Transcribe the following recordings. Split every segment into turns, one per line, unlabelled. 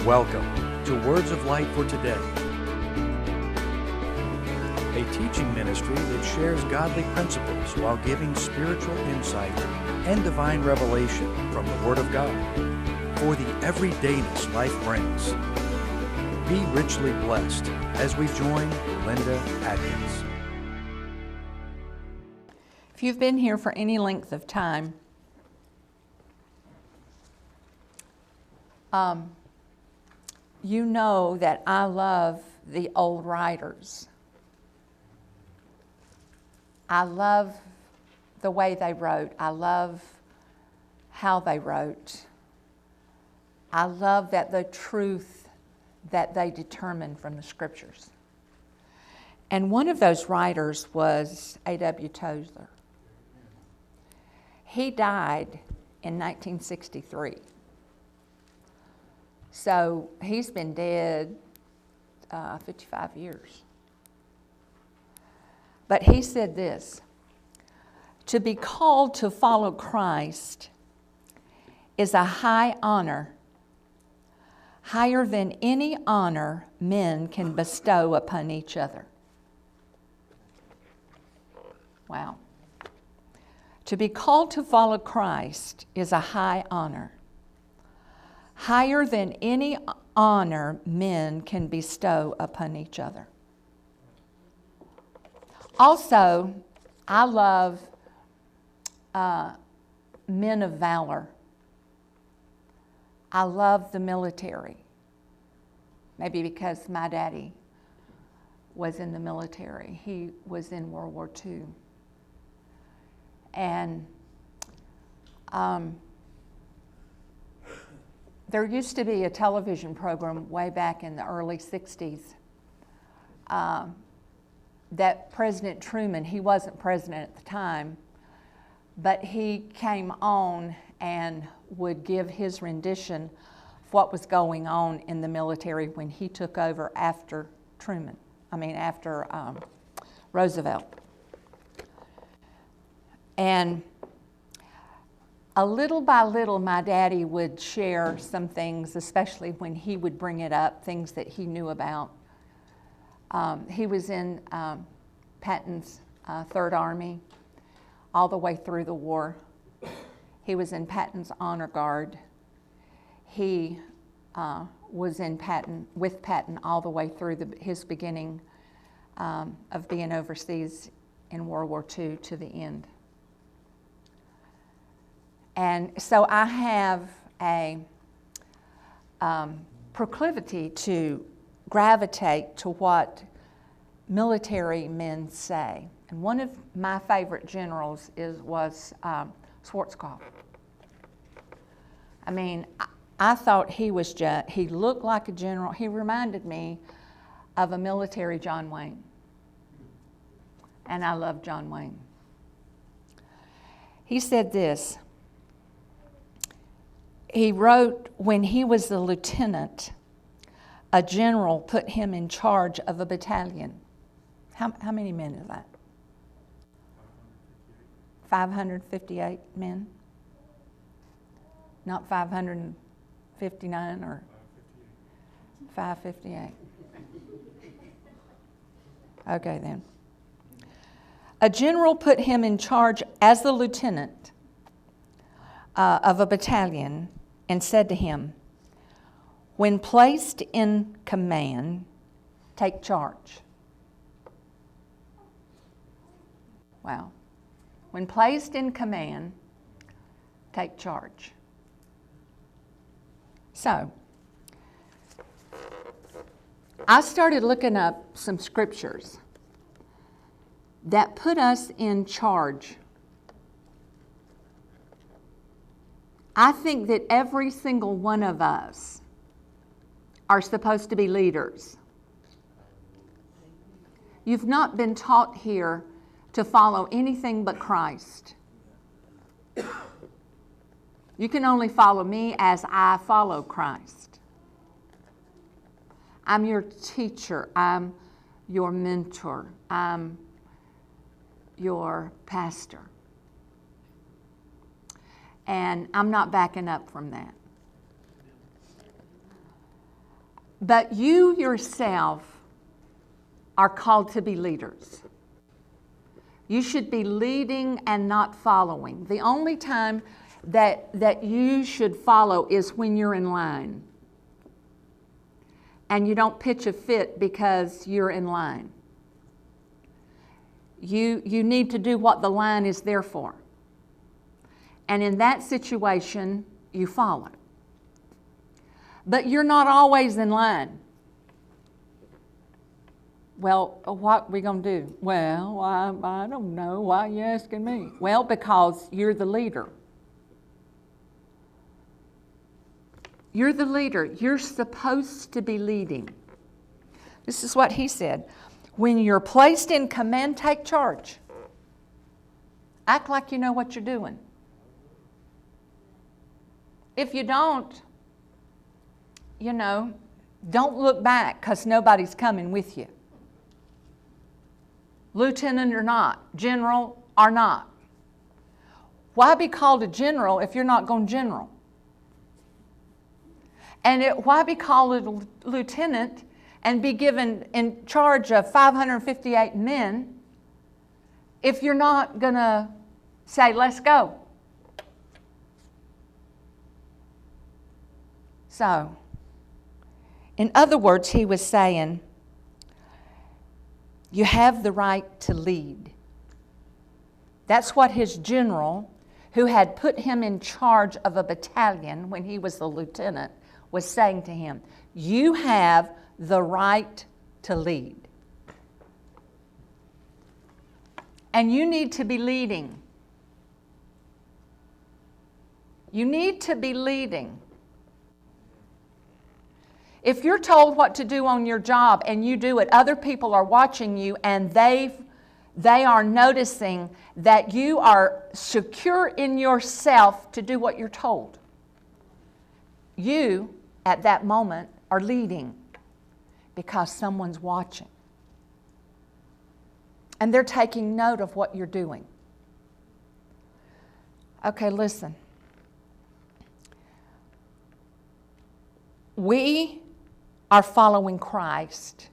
Welcome to Words of Light for Today, a teaching ministry that shares godly principles while giving spiritual insight and divine revelation from the Word of God for the everydayness life brings. Be richly blessed as we join Linda Adkins.
If you've been here for any length of time, you know that I love the old writers. I love the way they wrote. I love how they wrote. I love that the truth that they determined from the scriptures. And one of those writers was A.W. Tozer. He died in 1963. So he's been dead 55 years. But he said this: to be called to follow Christ is a high honor, higher than any honor men can bestow upon each other. Wow. To be called to follow Christ is a high honor, higher than any honor men can bestow upon each other. Also, I love men of valor. I love the military. Maybe because my daddy was in the military. He was in World War II. And there used to be a television program way back in the early 60s that President Truman, he wasn't president at the time, but he came on and would give his rendition of what was going on in the military when he took over after Roosevelt. And a little by little, my daddy would share some things, especially when he would bring it up, things that he knew about. He was in Patton's Third Army all the way through the war. He was in Patton's Honor Guard. He was with Patton all the way through his beginning of being overseas in World War II to the end. And so I have a proclivity to gravitate to what military men say. And one of my favorite generals was Schwarzkopf. I mean, I thought he looked like a general. He reminded me of a military John Wayne. And I love John Wayne. He said this. He wrote, when he was the lieutenant, a general put him in charge of a battalion. How many men is that? 558 men? Not 559 or 558. Okay then. A general put him in charge as the lieutenant of a battalion and said to him, when placed in command, take charge. Wow. When placed in command, take charge. So, I started looking up some scriptures that put us in charge. I think that every single one of us are supposed to be leaders. You've not been taught here to follow anything but Christ. You can only follow me as I follow Christ. I'm your teacher. I'm your mentor. I'm your pastor. And I'm not backing up from that. But you yourself are called to be leaders. You should be leading and not following. The only time that you should follow is when you're in line. And you don't pitch a fit because you're in line. You need to do what the line is there for. And in that situation, you follow. But you're not always in line. Well, what are we going to do? Well, I don't know. Why are you asking me? Well, because you're the leader. You're the leader. You're supposed to be leading. This is what he said. When you're placed in command, take charge. Act like you know what you're doing. If you don't, don't look back because nobody's coming with you. Lieutenant or not, general or not. Why be called a general if you're not going general? And why be called a lieutenant and be given in charge of 558 men if you're not going to say, let's go? So, in other words, he was saying, you have the right to lead. That's what his general, who had put him in charge of a battalion when he was the lieutenant, was saying to him. You have the right to lead. And you need to be leading. You need to be leading. If you're told what to do on your job and you do it, other people are watching you and they are noticing that you are secure in yourself to do what you're told. You, at that moment, are leading because someone's watching. And they're taking note of what you're doing. Okay, listen. We are following Christ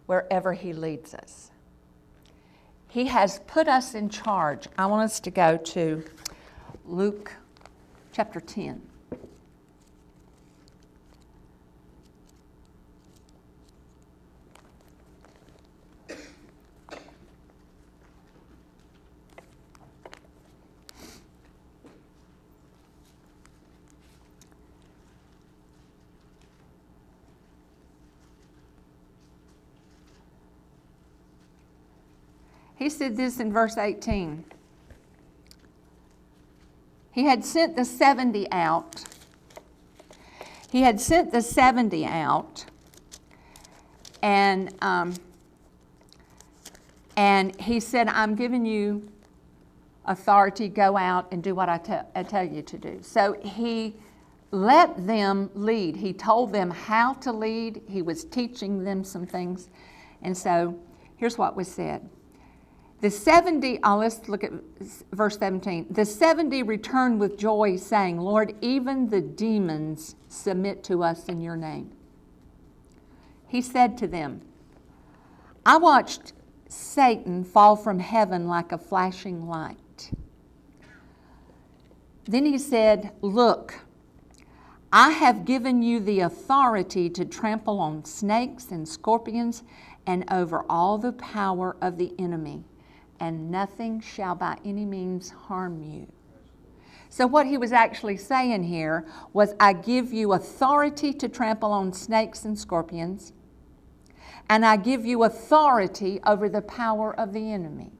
wherever He leads us. He has put us in charge. I want us to go to Luke chapter 10. He said this in verse 18. He had sent the 70 out. He had sent the 70 out, and he said, I'm giving you authority, go out and do what I tell you to do. So he let them lead. He told them how to lead. He was teaching them some things. And so here's what was said. The 70, let's look at verse 17. The 70 returned with joy, saying, Lord, even the demons submit to us in your name. He said to them, I watched Satan fall from heaven like a flashing light. Then he said, look, I have given you the authority to trample on snakes and scorpions and over all the power of the enemy, and nothing shall by any means harm you. So what he was actually saying here was, I give you authority to trample on snakes and scorpions, and I give you authority over the power of the enemy.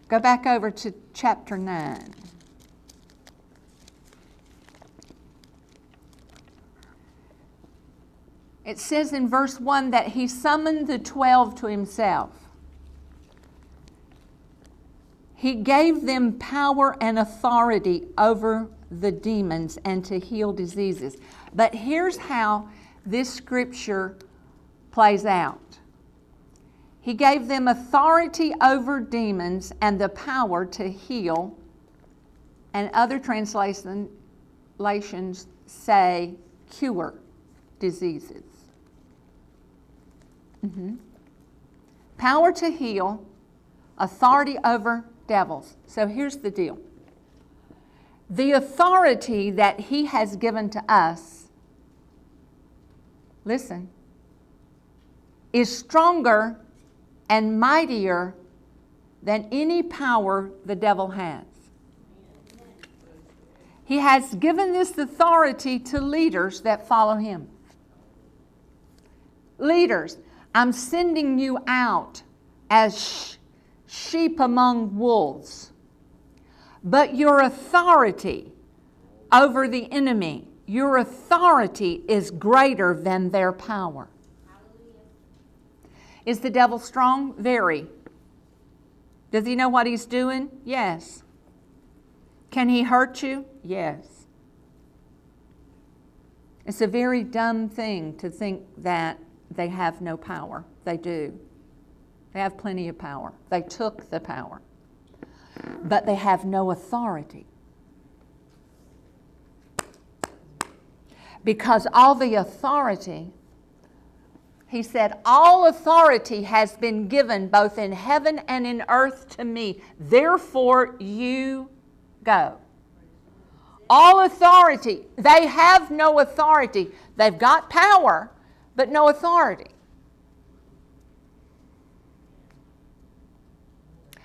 Go back over to chapter 9. It says in verse 1 that he summoned the 12 to himself. He gave them power and authority over the demons and to heal diseases. But here's how this scripture plays out. He gave them authority over demons and the power to heal And other translations say cure diseases. Power to heal, authority over devils. So here's the deal. The authority that He has given to us, listen, is stronger and mightier than any power the devil has. He has given this authority to leaders that follow Him. Leaders, I'm sending you out as sheep among wolves. But your authority over the enemy, your authority is greater than their power. Is the devil strong? Very. Does he know what he's doing? Yes. Can he hurt you? Yes. It's a very dumb thing to think that they have no power. They do. They have plenty of power. They took the power. But they have no authority. Because all the authority, He said, all authority has been given both in heaven and in earth to me. Therefore you go. All authority. They have no authority. They've got power, but no authority.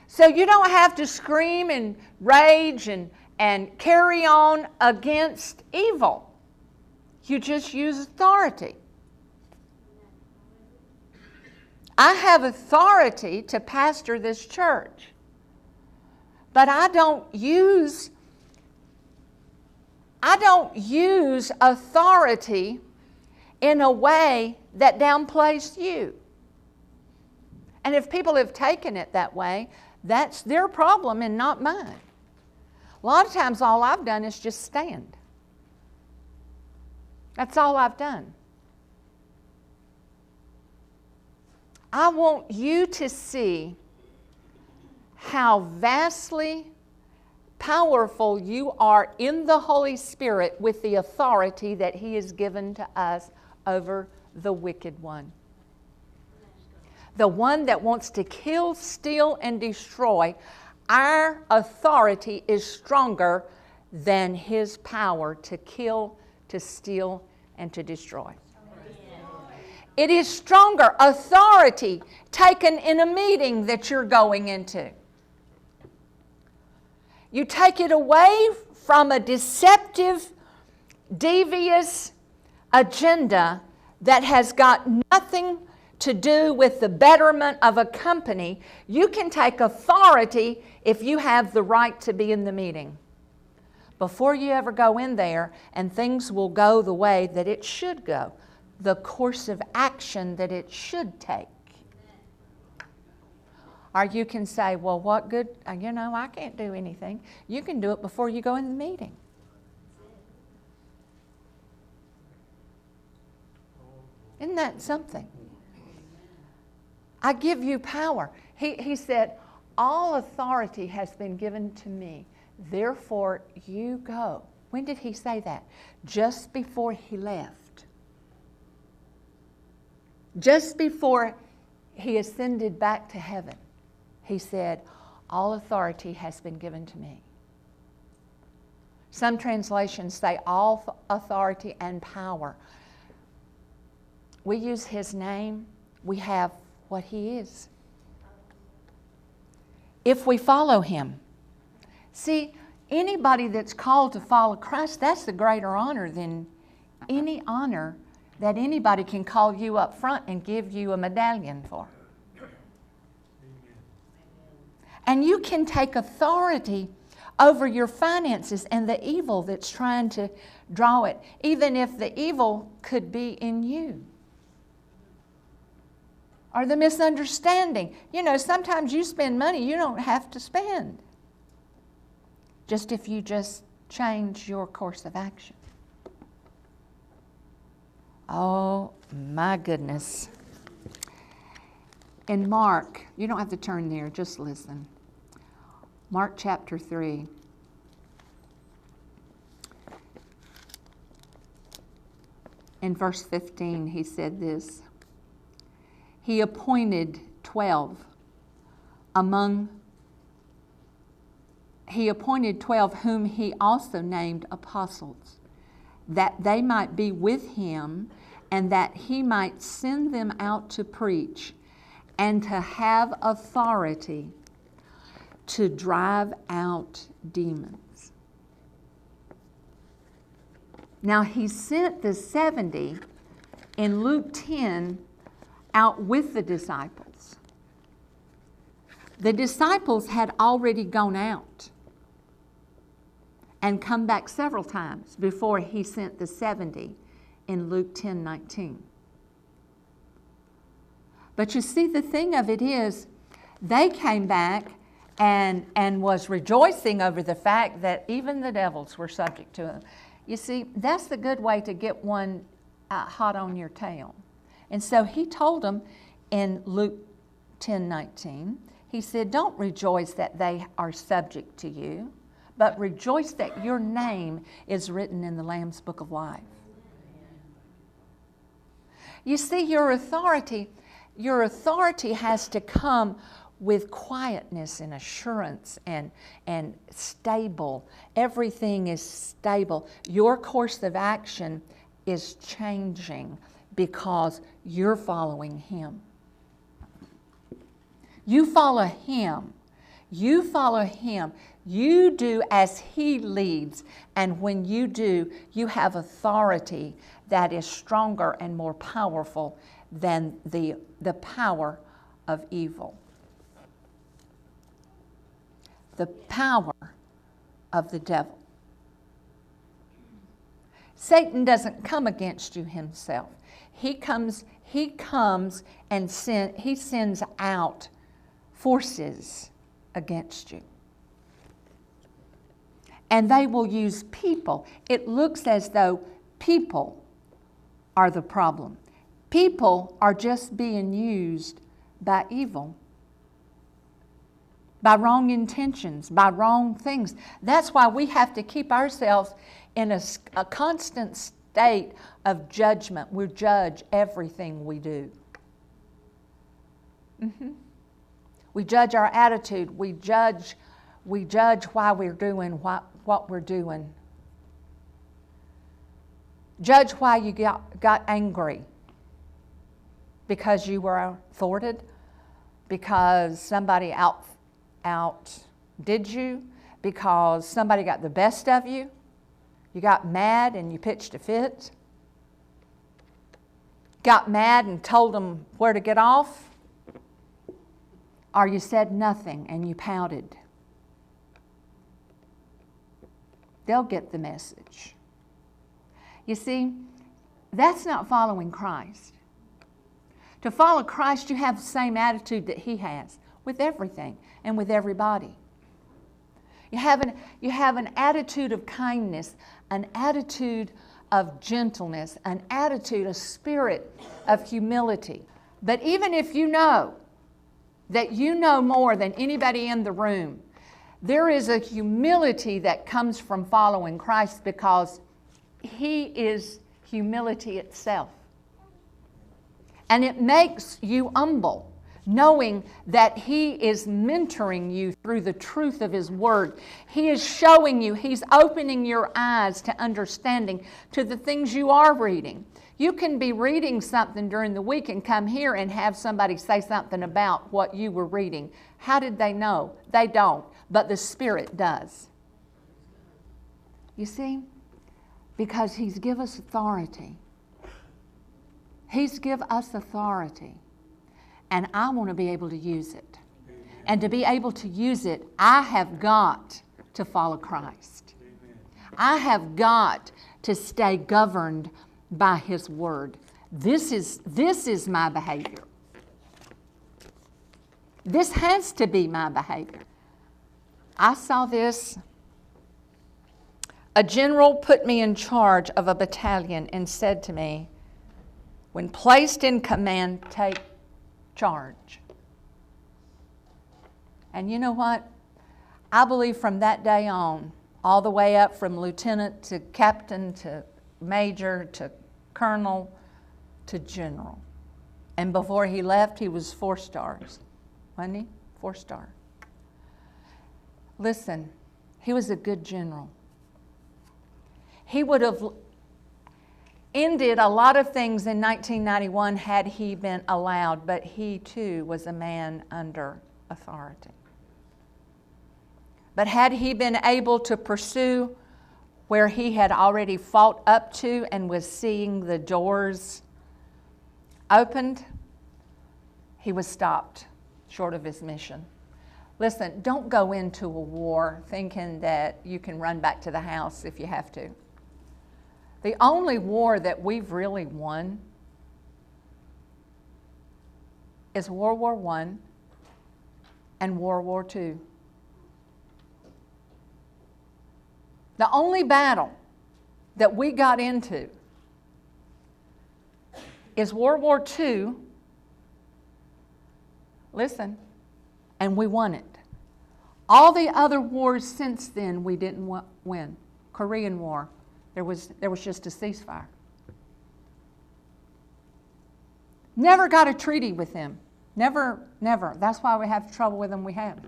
So you don't have to scream and rage and carry on against evil. You just use authority. I have authority to pastor this church, but I don't use authority in a way that downplays you. And if people have taken it that way, that's their problem and not mine. A lot of times all I've done is just stand. That's all I've done. I want you to see how vastly powerful you are in the Holy Spirit with the authority that He has given to us over the wicked one. The one that wants to kill, steal, and destroy. Our authority is stronger than his power to kill, to steal, and to destroy. It is stronger authority taken in a meeting that you're going into. You take it away from a deceptive, devious agenda that has got nothing to do with the betterment of a company. You can take authority if you have the right to be in the meeting. Before you ever go in there, and things will go the way that it should go, the course of action that it should take. Or you can say, well, what good, I can't do anything. You can do it before you go in the meeting. Isn't that something? I give you power. He said, all authority has been given to me. Therefore, you go. When did he say that? Just before he left. Just before he ascended back to heaven. He said, all authority has been given to me. Some translations say all authority and power. We use his name. We have what he is. If we follow him. See, anybody that's called to follow Christ, that's a greater honor than any honor that anybody can call you up front and give you a medallion for. And you can take authority over your finances and the evil that's trying to draw it, even if the evil could be in you. Or the misunderstanding. Sometimes you spend money you don't have to spend. Just if you just change your course of action. Oh, my goodness. In Mark, you don't have to turn there, just listen. Mark chapter 3. in verse 15, he said this. He appointed 12 whom he also named apostles, that they might be with him, and that he might send them out to preach, and to have authority to drive out demons. Now he sent the 70 in Luke 10 out with the disciples. The disciples had already gone out and come back several times before he sent the 70 in Luke 10:19. But you see, the thing of it is, they came back and was rejoicing over the fact that even the devils were subject to him. You see, that's the good way to get one hot on your tail. And so he told them in Luke 10:19, he said, don't rejoice that they are subject to you, but rejoice that your name is written in the Lamb's Book of Life. You see, your authority has to come with quietness and assurance and stable. Everything is stable. Your course of action is changing because you're following him. You follow him. You follow him. You do as he leads. And when you do, you have authority that is stronger and more powerful than the power of evil. The power of the devil. Satan doesn't come against you himself. He comes and he sends out forces against you. And they will use people. It looks as though people are the problem. People are just being used by evil, by wrong intentions, by wrong things. That's why we have to keep ourselves in a constant state of judgment. We judge everything we do. We judge our attitude. We judge why we're doing what we're doing. Judge why you got angry. Because you were thwarted? Because somebody outdid you? Because somebody got the best of you? You got mad and you pitched a fit? Got mad and told them where to get off? Or you said nothing and you pouted? They'll get the message. You see, that's not following Christ. To follow Christ, you have the same attitude that he has with everything and with everybody. You have an attitude of kindness, an attitude of gentleness, an attitude, a spirit of humility. But even if you know that you know more than anybody in the room, there is a humility that comes from following Christ because he is humility itself. And it makes you humble, knowing that he is mentoring you through the truth of his word. He is showing you, he's opening your eyes to understanding to the things you are reading. You can be reading something during the week and come here and have somebody say something about what you were reading. How did they know? They don't, but the Spirit does. You see? Because he's given us authority. He's given us authority. And I want to be able to use it. And to be able to use it, I have got to follow Christ. I have got to stay governed by his word. This is my behavior. This has to be my behavior. I saw this. A general put me in charge of a battalion and said to me, when placed in command, take charge. And you know what? I believe from that day on, all the way up from lieutenant to captain to major to colonel to general. And before he left, he was 4 stars. Wasn't he? 4-star. Listen, he was a good general. He would have ended a lot of things in 1991 had he been allowed, but he too was a man under authority. But had he been able to pursue where he had already fought up to and was seeing the doors opened, he was stopped short of his mission. Listen, don't go into a war thinking that you can run back to the house if you have to. The only war that we've really won is World War I and World War II. The only battle that we got into is World War II. Listen, and we won it. All the other wars since then we didn't win. Korean War, there was just a ceasefire. Never got a treaty with them. Never. That's why we have trouble with them we have.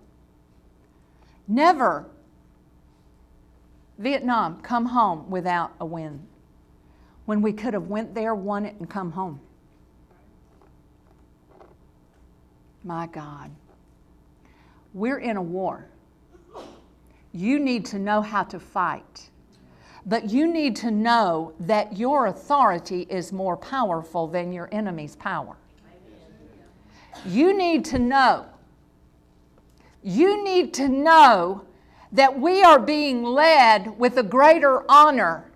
Never Vietnam come home without a win. When we could have went there, won it, and come home. My God. We're in a war. You need to know how to fight. But you need to know that your authority is more powerful than your enemy's power. You need to know. You need to know that we are being led with a greater honor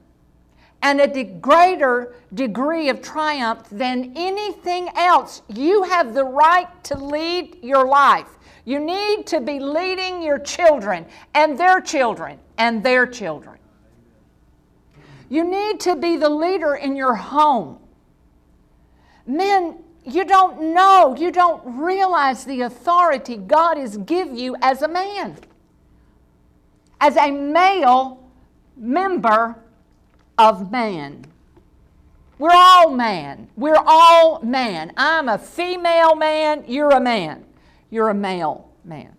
and a greater degree of triumph than anything else. You have the right to lead your life. You need to be leading your children and their children and their children. You need to be the leader in your home. Men, you don't know, you don't realize the authority God has given you as a man. As a male member of man. We're all man. We're all man. I'm a female man. You're a man. You're a male man.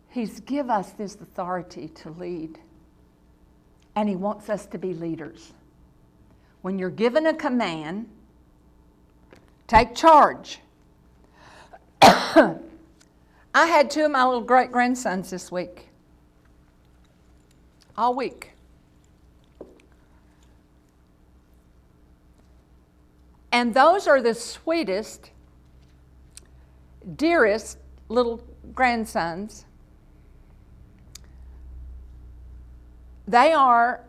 He's given us this authority to lead. And He wants us to be leaders. When you're given a command, take charge. I had 2 of my little great-grandsons this week. All week. And those are the sweetest, dearest little grandsons. They are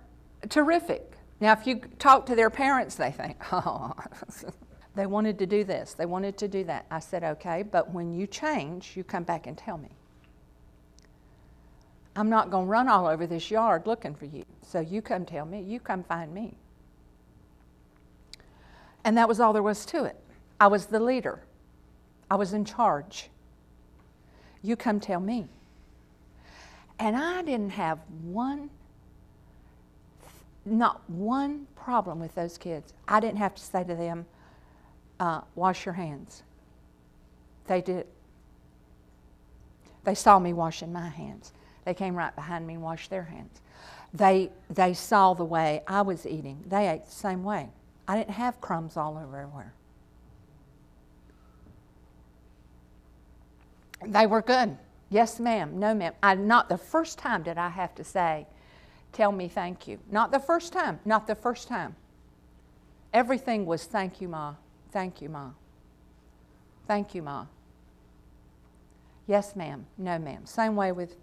terrific. Now, if you talk to their parents, they think, oh, they wanted to do this, they wanted to do that. I said, okay, but when you change, you come back and tell me. I'm not going to run all over this yard looking for you. So you come tell me, you come find me. And that was all there was to it. I was the leader. I was in charge. You come tell me. And I didn't have not one problem with those kids. I didn't have to say to them, wash your hands. They did. They saw me washing my hands. They came right behind me and washed their hands. They saw the way I was eating. They ate the same way. I didn't have crumbs all over everywhere. They were good. Yes, ma'am. No, ma'am. Not the first time did I have to say, tell me thank you. Not the first time. Not the first time. Everything was thank you, Ma. Thank you, Ma. Thank you, Ma. Yes, ma'am. No, ma'am. Same way with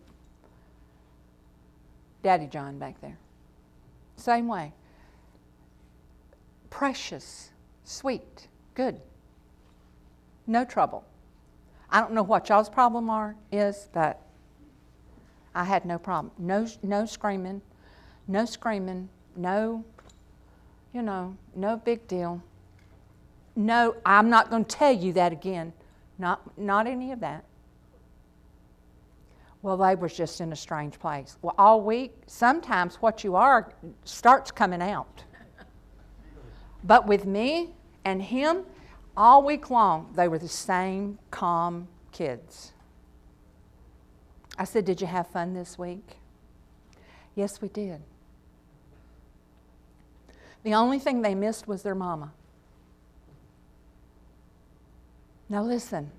Daddy John back there. Same way. Precious, sweet, good. No trouble. I don't know what y'all's problem is, but I had no problem. No screaming, no screaming, no big deal. No, I'm not going to tell you that again. Not any of that. Well, they were just in a strange place. Well, all week, sometimes what you are starts coming out. But with me and him, all week long, they were the same calm kids. I said, "Did you have fun this week?" "Yes, we did." The only thing they missed was their mama. Now listen,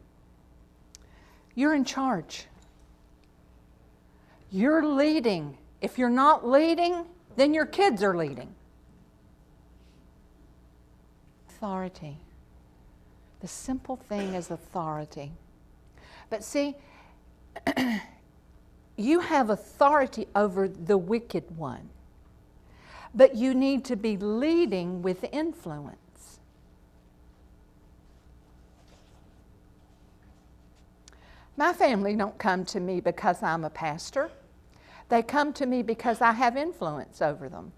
you're in charge. You're leading. If you're not leading, then your kids are leading. Authority. The simple thing is authority. But see, you have authority over the wicked one. But you need to be leading with influence. My family don't come to me because I'm a pastor. They come to me because I have influence over them.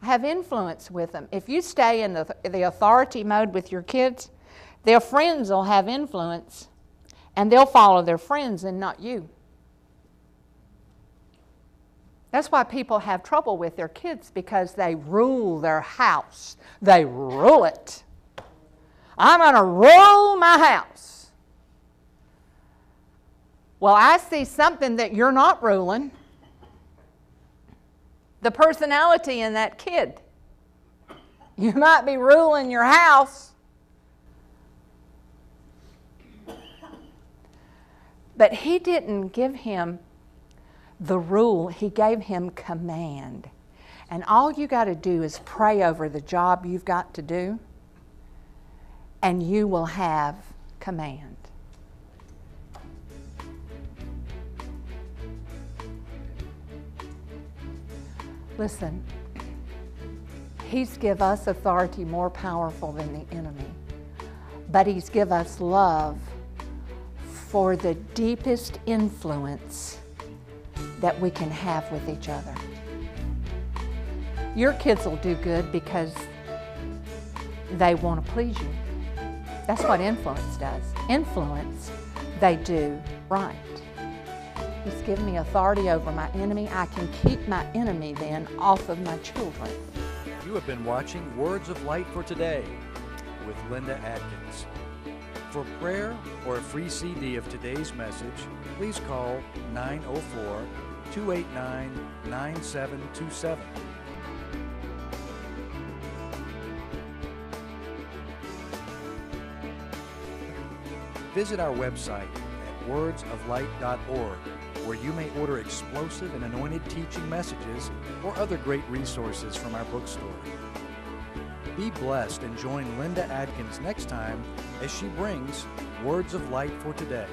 I have influence with them. If you stay in the authority mode with your kids, their friends will have influence, and they'll follow their friends and not you. That's why people have trouble with their kids, because they rule their house. They rule it. I'm going to rule my house. Well, I see something that you're not ruling. The personality in that kid. You might be ruling your house, but he didn't give him the rule. He gave him command. And all you got to do is pray over the job you've got to do, and you will have command. Listen, He's give us authority more powerful than the enemy, but He's give us love for the deepest influence that we can have with each other. Your kids will do good because they want to please you. That's what influence does. Influence, they do right. He's given me authority over my enemy. I can keep my enemy then off of my children.
You have been watching Words of Light for Today with Linda Adkins. For prayer or a free CD of today's message, please call 904-289-9727. Visit our website at wordsoflight.org, where you may order explosive and anointed teaching messages or other great resources from our bookstore. Be blessed and join Linda Adkins next time as she brings Words of Light for Today.